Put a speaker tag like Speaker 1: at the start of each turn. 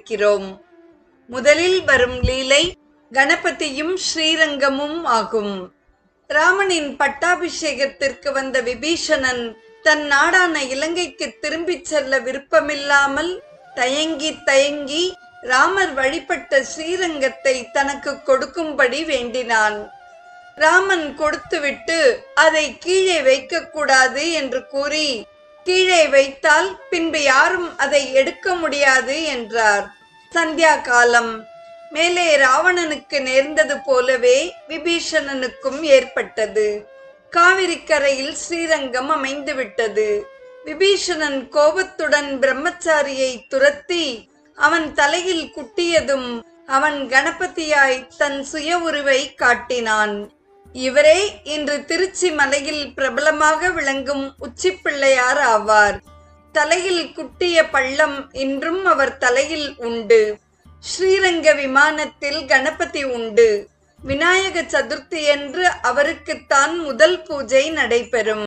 Speaker 1: இருக்கிறோம். முதலில் வரும் லீலை கணபதியும் ஸ்ரீரங்கமும் ஆகும். ராமனின் பட்டாபிஷேகத்திற்கு வந்த விபீஷணன் தன் நாடான இலங்கைக்கு திரும்பிச் செல்ல விருப்பமில்லாமல் தயங்கி ராமர் வழிபட்ட ஸ்ரீரங்கத்தை தனக்கு கொடுக்கும்படி வேண்டினான். ராமன் கொடுத்துவிட்டு அதை கீழே வைக்கக்கூடாது என்று கூறி, கீழே வைத்தால் பின்பு யாரும் அதை எடுக்க முடியாது என்றார். சந்தியா காலம். மேலே ராவணனுக்கு நேர்ந்தது போலவே விபீஷணனுக்கும் ஏற்பட்டது. காவிரி கரையில் ஸ்ரீரங்கம் அமைந்து விட்டது. விபீஷணன் கோபத்துடன் பிரம்மச்சாரியை துரத்தி அவன் தலையில் குட்டியதும் அவன் கணபதியாய் தன் சுய உருவை காட்டினான். இவரே இன்று திருச்சி மலையில் பிரபலமாக விளங்கும் உச்சிப்பிள்ளையார் ஆவார். தலையில் குட்டிய பள்ளம் இன்றும் அவர் தலையில் உண்டு. ஸ்ரீரங்க விமானத்தில் கணபதி உண்டு. விநாயக சதுர்த்தியன்று அவருக்குத்தான் முதல் பூஜை நடைபெறும்.